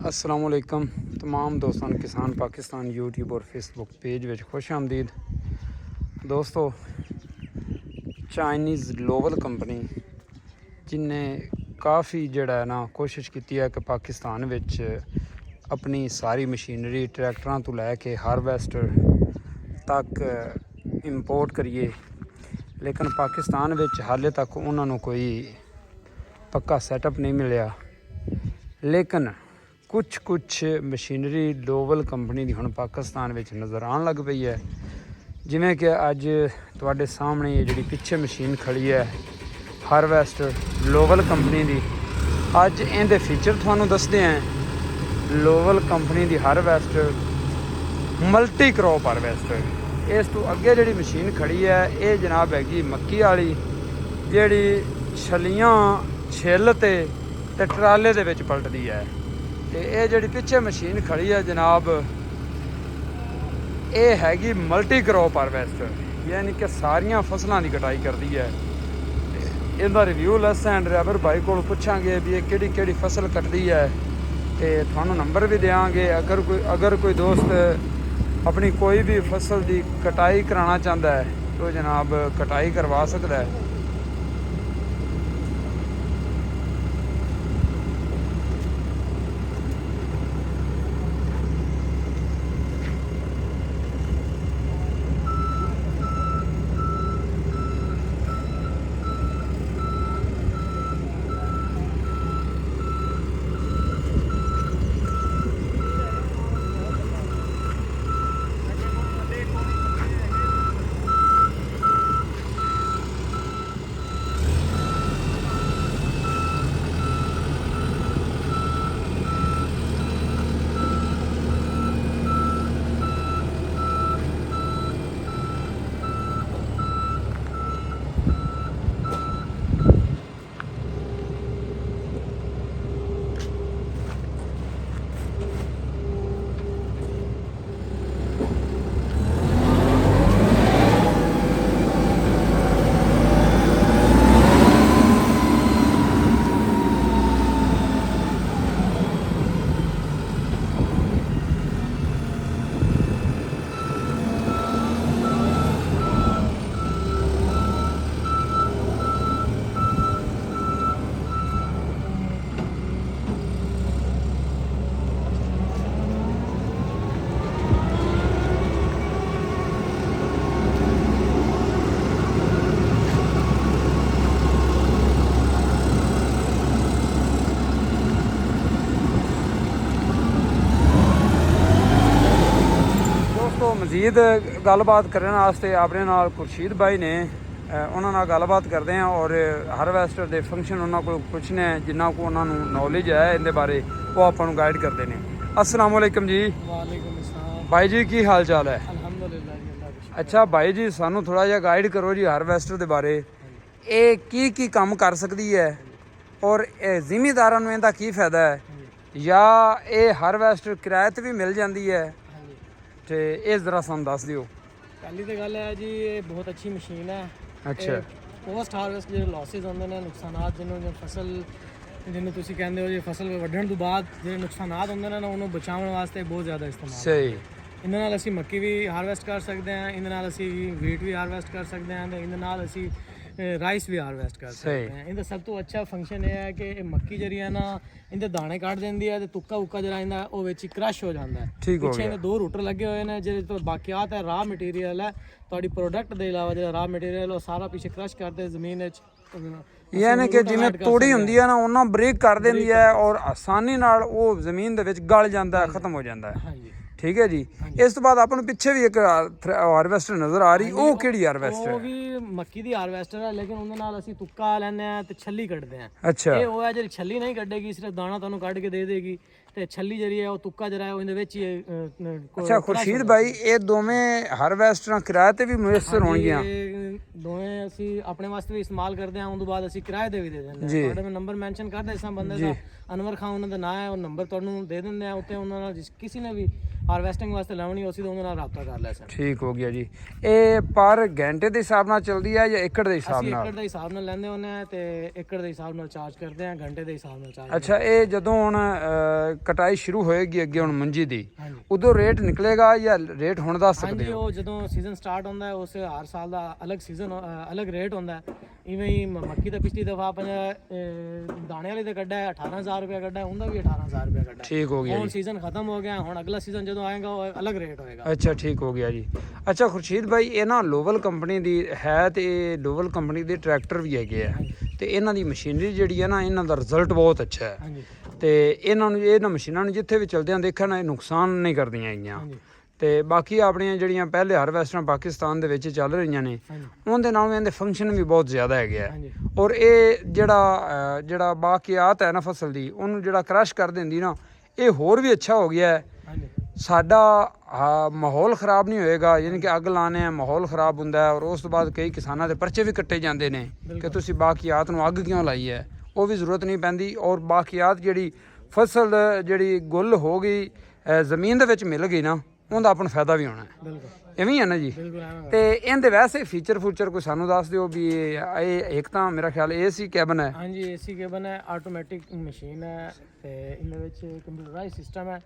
अस्सलाम वालेकुम तमाम दोस्तों किसान पाकिस्तान यूट्यूब और फेसबुक पेज में खुश आमदीद। दोस्तों चाइनीज़ लोवल कंपनी जिन्हें काफ़ी जड़ा ना कोशिश की है कि पाकिस्तान विच अपनी सारी मशीनरी ट्रैक्टरां तो लैके हारवैस्टर तक इंपोर्ट करिए, लेकिन पाकिस्तान विच हाले तक उन्होंने कोई पक्का सैटअप नहीं मिलिया। लेकिन कुछ मशीनरी लोवल कंपनी की हुण पाकिस्तान में नज़र आन लग पई है। जिमें कि अज तुहाडे सामने ये जिहड़ी पिछे मशीन खड़ी है हारवैस्टर लोवल कंपनी की, अज इहदे फीचर तुहानू दसदे हैं। लोवल कंपनी की हारवैस्टर मल्टी क्रॉप हारवैस्टर। इस तो अगे जिहड़ी मशीन खड़ी है ये जनाब हैगी मक्की वाली, जिहड़ी छलियां छिल ते ट्राले दे विच पलटदी है। ते ये जिहड़ी पिछे मशीन खड़ी है जनाब ये हैगी मल्टी क्रॉप हारवैस्टर, यानी कि सारियां फसलों की कटाई करती है। इहदा रिव्यू लैसन ड्राइवर भाई को पुछांगे भी ये किहड़ी फसल कटदी है, तो थानू नंबर भी देंगे। अगर कोई दोस्त अपनी कोई भी फसल की कटाई कराना चाहता है तो जनाब कटाई करवा सकता है। मजीद गलबात करने वास्ते अपने नाल खुर्शीद भाई ने, उन्होंने नाल गलबात करते हैं और हारवैस्टर के फंक्शन उन्होंने को पुछने जिन्हों को उन्होंने नॉलेज है इनके बारे वो आपको गाइड करते हैं। अस्सलाम वालेकुम जी। वालेकुम अस्सलाम भाई जी की हाल चाल है? अल्हम्दुलिल्लाह। अच्छा भाई जी सानू थोड़ा जिहा गाइड करो जी हारवैस्टर के बारे, ये की काम कर सकती है और जिमीदारां नूं इहदा की फायदा है, या ये हारवैस्टर किराए ते भी मिल जाती है, तो ये जरा सानू दस दिओ। पहली तो गल है जी ये बहुत अच्छी मशीन है। अच्छा पोस्ट हारवेस्ट जो लॉसेज होंगे ने नुकसानात जिन्होंने फसल जिन्होंने तुसी कहते हो जी फसल वढ़ण तो बाद जो नुकसानात होंगे ने उन्होंने बचाने वास्ते बहुत ज़्यादा इस्तेमाल सही। इहदे नाल असीं मक्की भी हारवेस्ट कर सकते हैं, इहदे नाल असीं वीट भी हारवेस्ट कर सकते हैं, तो इहदे नाल असीं राइस भी हारवेस्ट कर सकते हैं। इहदा सब तो अच्छा फंक्शन यह है कि मक्की जी है ना इहदे दाने कट देंदी है, तो तुक्का उक्का जरा इहदा वो विच क्रश हो जाता है। ठीक हो पिछे गया। इहदे दो रूटर लगे हुए हैं जिहदे तो बाकियात है रॉ मटीरियल है ਤੁਹਾਡੀ प्रोडक्ट के अलावा जो रॉ मटीरियल वो सारा पीछे क्रश करते जमीन यानी कि जिवें तोड़ी हुंदी है ना उन्ना ब्रेक कर देंदी है और आसानी नाल वो जमीन दे विच गल जाता है, खत्म हो जाता है। हाँ जी ठीक है जी। इस तो बाद अपन पिछे भी एक हारवैस्टर नजर आ रही, वो केड़ी हारवैस्टर वो है? भी मक्की दी हारवेस्टर है, लेकिन उन्हें नाल असी तुक्का लेने हैं ते छल्ली कटदे हैं। अच्छा ये वो है जी छल्ली नहीं कटेगी, सिर्फ दाना तुहानू कट के दे देगी, ते छल्ली जरी है वो तुक्का जरा है वो इहदे विच ही अच्छा खुर्शीद भाई ये दोवें हारवैस्टर किराए ते भी मुयसर होणगियां? दोवें असी अपने वास्ते भी इस्तेमाल करते हैं, उस बाद असी किराए ते भी दे देंगे। जी। थोड़े मैं नंबर मेंशन कर देसा बंदे दा, अनवर खान उन्होंने नाम है, वो नंबर तुहानू दे देंगे हैं। उत्ते उन्होंने किसी ने भी हारवेस्टिंग वास्ते लानी उसी तो उन्होंने रब्ता कर लिया। ठीक हो गया जी। ये पर घंटे के हिसाब नाल चलदी है या एकड़ के हिसाब नाल? एकड़ के हिसाब नाल लैंदे होने ते एकड़ के हिसाब नाल चार्ज करते हैं, घंटे के हिसाब नाल चार्ज। अच्छा ये जदों हुण ਕਟਾਈ ਸ਼ੁਰੂ ਹੋਏਗੀ ਅੱਗੇ ਹੁਣ ਮੰਜੀ ਦੀ, ਹਾਂਜੀ ਉਦੋਂ ਰੇਟ ਨਿਕਲੇਗਾ ਜਾਂ ਰੇਟ ਹੁਣ ਦੱਸ ਸਕਦੇ ਹਾਂਜੀ ਹੋ? ਉਹ ਜਦੋਂ ਸੀਜ਼ਨ ਸਟਾਰਟ ਹੁੰਦਾ ਹੈ ਉਸ ਹਰ ਸਾਲ ਦਾ ਅਲੱਗ ਸੀਜ਼ਨ ਅਲੱਗ ਰੇਟ ਹੁੰਦਾ ਹੈ। ਇਵੇਂ ਹੀ ਮੱਕੀ ਦਾ ਪਿਛਲੀ ਦਫਾ ਆਪਾਂ ਦਾਣੇ ਵਾਲੇ ਦਾ ਕੱਢਾ ਹੈ 18,000 ਰੁਪਏ ਕੱਢਾ ਹੈ, ਉਹਦਾ ਵੀ 18,000 ਰੁਪਏ ਕੱਢਾ ਹੈ। ਠੀਕ ਹੋ ਗਿਆ ਹੁਣ ਜੀ। ਸੀਜ਼ਨ ਖਤਮ ਹੋ ਗਿਆ, ਹੁਣ ਅਗਲਾ ਸੀਜ਼ਨ ਜਦੋਂ ਆਏਗਾ ਉਹ ਅਲੱਗ ਰੇਟ ਹੋਏਗਾ। ਅੱਛਾ ਠੀਕ ਹੋ ਗਿਆ ਜੀ। ਅੱਛਾ ਖੁਰਸ਼ੀਦ ਭਾਈ, ਇਹ ਨਾ ਲੋਵਲ ਕੰਪਨੀ ਦੀ ਹੈ ਤੇ ਇਹ ਲੋਵਲ ਕੰਪਨੀ ਦੇ ਟਰੈਕਟਰ ਵੀ ਹੈਗੇ ਆ ਤੇ ਇਹਨਾਂ ਦੀ ਮਸ਼ੀਨਰੀ ਜਿਹੜੀ ਹੈ ਨਾ ਇਹਨਾਂ ਦਾ ਰਿਜ਼ਲਟ ਬਹੁਤ ਅੱਛਾ ਹੈ ਹਾਂਜੀ ਤੇ ਇਹਨਾਂ ਮਸ਼ੀਨਾਂ ਨੂੰ ਜਿੱਥੇ ਵੀ ਚਲਦਿਆਂ ਦੇਖਣ ਇਹ ਨੁਕਸਾਨ ਨਹੀਂ ਕਰਦੀਆਂ ਹੈਗੀਆਂ। ਹਾਂਜੀ ਤੇ ਬਾਕੀ ਆਪਣੀਆਂ ਜਿਹੜੀਆਂ ਪਹਿਲੇ ਹਾਰਵੈਸਟਰਾਂ ਪਾਕਿਸਤਾਨ ਦੇ ਵਿੱਚ ਚੱਲ ਰਹੀਆਂ ਨੇ ਹਾਂਜੀ ਉਹਦੇ ਨਾਲੋਂ ਇਹਦੇ ਫੰਕਸ਼ਨ ਵੀ ਬਹੁਤ ਜ਼ਿਆਦਾ ਹੈਗੇ ਆ ਹਾਂਜੀ ਔਰ ਇਹ ਜਿਹੜਾ ਬਾਕਿਆਤ ਹੈ ਨਾ ਫਸਲ ਦੀ ਉਹਨੂੰ ਜਿਹੜਾ ਕ੍ਰਸ਼ ਕਰ ਦਿੰਦੀ ਨਾ, ਇਹ ਹੋਰ ਵੀ ਅੱਛਾ ਹੋ ਗਿਆ ਹੈ। ਹਾਂਜੀ ਸਾਡਾ ਮਾਹੌਲ ਖ਼ਰਾਬ ਨਹੀਂ ਹੋਏਗਾ, ਯਾਨੀ ਕਿ ਅੱਗ ਲਾਣੇ ਆ ਮਾਹੌਲ ਖ਼ਰਾਬ ਹੁੰਦਾ ਹੈ ਔਰ ਉਸ ਤੋਂ ਬਾਅਦ ਕਈ ਕਿਸਾਨਾਂ ਦੇ ਪਰਚੇ ਵੀ ਕੱਟੇ ਜਾਂਦੇ ਨੇ ਕਿ ਤੁਸੀਂ ਬਾਕਿਆਤ ਨੂੰ ਅੱਗ ਕਿਉਂ ਲਾਈ ਹੈ, ਉਹ ਵੀ ਜ਼ਰੂਰਤ ਨਹੀਂ ਪੈਂਦੀ। ਔਰ ਬਾਕਿਆਤ ਜਿਹੜੀ ਫਸਲ ਜਿਹੜੀ ਗੁੱਲ ਹੋ ਗਈ ਜ਼ਮੀਨ ਦੇ ਵਿੱਚ ਮਿਲ ਗਈ ਨਾ, ਉਹਦਾ ਆਪਣਾ ਫਾਇਦਾ ਵੀ ਹੋਣਾ ਹੈ। ਬਿਲਕੁਲ ਇਵੇਂ ਹੀ ਹੈ ਨਾ ਜੀ। ਬਿਲਕੁਲ ਐਵੇਂ ਤੇ ਇਹਦੇ ਵੈਸੇ ਫੀਚਰ ਕੋਈ ਸਾਨੂੰ ਦੱਸ ਦਿਓ ਵੀ ਇਹ ਇੱਕ ਤਾਂ ਮੇਰਾ ਖਿਆਲ AC ਕੈਬਨ ਹੈ। ਹਾਂਜੀ AC ਕੇਬਨ ਹੈ, ਆਟੋਮੈਟਿਕ ਮਸ਼ੀਨ ਹੈ ਤੇ ਇਹਦੇ ਵਿੱਚ ਕੰਪਿਊਟਰਾਈਜ਼ ਸਿਸਟਮ ਹੈ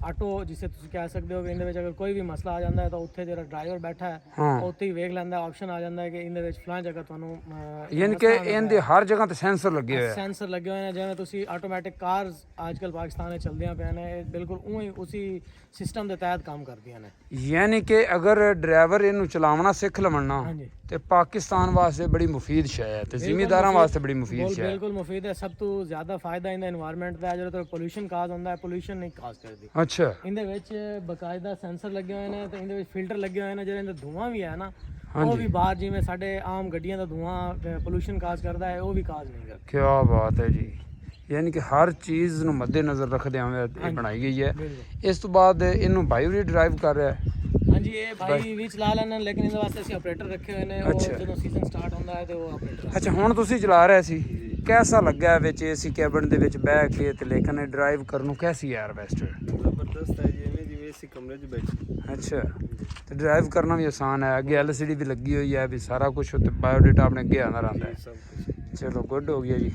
ਆਟੋ, ਜਿਸੇ ਤੁਸੀਂ ਕਹਿ ਸਕਦੇ ਹੋ ਕਿ ਇਹਦੇ ਵਿੱਚ ਅਗਰ ਕੋਈ ਵੀ ਮਸਲਾ ਆ ਜਾਂਦਾ ਹੈ ਤਾਂ ਉੱਥੇ ਜਿਹੜਾ ਡਰਾਈਵਰ ਬੈਠਾ ਹੈ ਹਾਂ ਉੱਥੇ ਹੀ ਵੇਖ ਲੈਂਦਾ, ਆਪਸ਼ਨ ਆ ਜਾਂਦਾ ਹੈ ਕਿ ਇਹਦੇ ਵਿੱਚ ਫਲਾਂ ਜਗ੍ਹਾ ਤੁਹਾਨੂੰ ਯਾਨੀ ਕਿ ਇਹਦੇ ਹਰ ਜਗ੍ਹਾ ਤੇ ਸੈਂਸਰ ਲੱਗੇ ਹੋਏ ਆ। ਸੈਂਸਰ ਲੱਗੇ ਹੋਏ ਨੇ। ਜਿਵੇਂ ਤੁਸੀਂ ਆਟੋਮੈਟਿਕ ਕਾਰਸ ਅੱਜਕੱਲ ਪਾਕਿਸਤਾਨ ਵਿੱਚ ਚਲਦੀਆਂ ਪਈਆਂ ਨੇ, ਇਹ ਬਿਲਕੁਲ ਉਵੇਂ ਉਸੇ ਸਿਸਟਮ ਦੇ ਤਹਿਤ ਕੰਮ ਕਰਦੀਆਂ ਨੇ। ਯਾਨੀ ਕਿ ਅਗਰ ਡਰਾਈਵਰ ਇਹਨੂੰ ਚਲਾਉਣਾ ਸਿੱਖ ਲਵਣਾ ਹਾਂਜੀ ਤੇ ਪਾਕਿਸਤਾਨ ਵਾਸਤੇ ਬੜੀ ਮੁਫੀਦ ਸ਼ੈ ਹੈ ਤੇ ਜ਼ਿਮੀਂਦਾਰਾਂ ਵਾਸਤੇ ਬੜੀ ਮੁਫੀਦ ਸ਼ੈ ਹੈ। ਬਿਲਕੁਲ ਮੁਫੀਦ ਹੈ। ਸਭ ਤੋਂ ਜ਼ਿਆਦਾ ਫਾਇਦਾ ਇਹਦਾ এনवायरमेंट ਦਾ ਹੈ। ਜਦੋਂ ਪੋਲੂਸ਼ਨ ਕਾਜ਼ ਹੁੰਦਾ ਹੈ, ਪੋਲੂਸ਼ਨ ਨਹੀਂ ਕਾਜ਼ ਕਰਦੀ। ਅੱਛਾ ਇਹਦੇ ਵਿੱਚ ਬਕਾਇਦਾ ਸੈਂਸਰ ਲੱਗੇ ਹੋਏ ਨੇ ਤੇ ਇਹਦੇ ਵਿੱਚ ਫਿਲਟਰ ਲੱਗੇ ਹੋਏ ਨੇ। ਜਿਹੜਾ ਇਹਦਾ ਧੂਆਂ ਵੀ ਹੈ ਨਾ, ਉਹ ਵੀ ਬਾਹਰ ਜਿਵੇਂ ਸਾਡੇ ਆਮ ਗੱਡੀਆਂ ਦਾ ਧੂਆਂ ਪੋਲੂਸ਼ਨ ਕਾਜ਼ ਕਰਦਾ ਹੈ, ਉਹ ਵੀ ਕਾਜ਼ ਨਹੀਂ ਕਰਦਾ। ਕੀ ਬਾਤ ਹੈ ਜੀ। ਯਾਨੀ ਕਿ ਹਰ ਚੀਜ਼ ਨੂੰ ਮੱਦੇਨਜ਼ਰ ਰੱਖਦੇ ਹੋਏ ਇਹ ਬਣਾਈ ਗਈ ਹੈ। ਬਿਲਕੁਲ। ਇਸ ਤੋਂ ਬਾਅਦ ਇਹਨੂੰ ਭਾਈ ਵੀ ਡਰਾਈਵ ਕਰ ਰਿਹਾ ਹੈ। ਹਾਂਜੀ ਇਹ ਭਾਈ ਵੀ ਚਲਾ ਲੈਣਾ, ਲੇਕਿਨ ਇਹਦੇ ਵਾਸਤੇ ਅਸੀਂ ਆਪਰੇਟਰ ਰੱਖੇ ਹੋਏ ਨੇ। ਉਹ ਜਦੋਂ ਸੀਜ਼ਨ ਸਟਾਰਟ ਹੁੰਦਾ ਹੈ ਤੇ ਉਹ ਆਪਰੇਟਰ। ਅੱਛਾ ਹੁਣ ਤੁਸੀਂ ਚਲਾ ਰਹੇ ਸੀ, ਕੈਸਾ ਲੱਗਾ ਵਿੱਚ AC ਕੈਬਨ ਦੇ ਵਿੱਚ ਬਹਿ ਕੇ ਤੇ ਲੇਕਿਨ ਡਰਾਈਵ ਕਰਨ ਨੂੰ ਕੈਸੀ ਹੈ ਹਾਰਵੈਸਟਰ? ਜ਼ਬਰਦਸਤ ਹੈ ਜੀ, ਜਿਵੇਂ ਅਸੀਂ ਕਮਰੇ 'ਚ ਬੈਠੇ। ਅੱਛਾ ਤੇ ਡਰਾਈਵ ਕਰਨਾ ਵੀ ਆਸਾਨ ਹੈ, ਅੱਗੇ LCD ਵੀ ਲੱਗੀ ਹੋਈ ਹੈ ਵੀ ਸਾਰਾ ਕੁਝ ਉੱਤੇ ਬਾਇਓਡਾਟਾ ਆਪਣੇ ਅੱਗੇ ਆਉਂਦਾ ਰਹਿੰਦਾ ਹੈ। ਸਭ ਕੁਝ ਚਲੋ ਗੁੱਡ ਹੋ ਗਿਆ ਜੀ।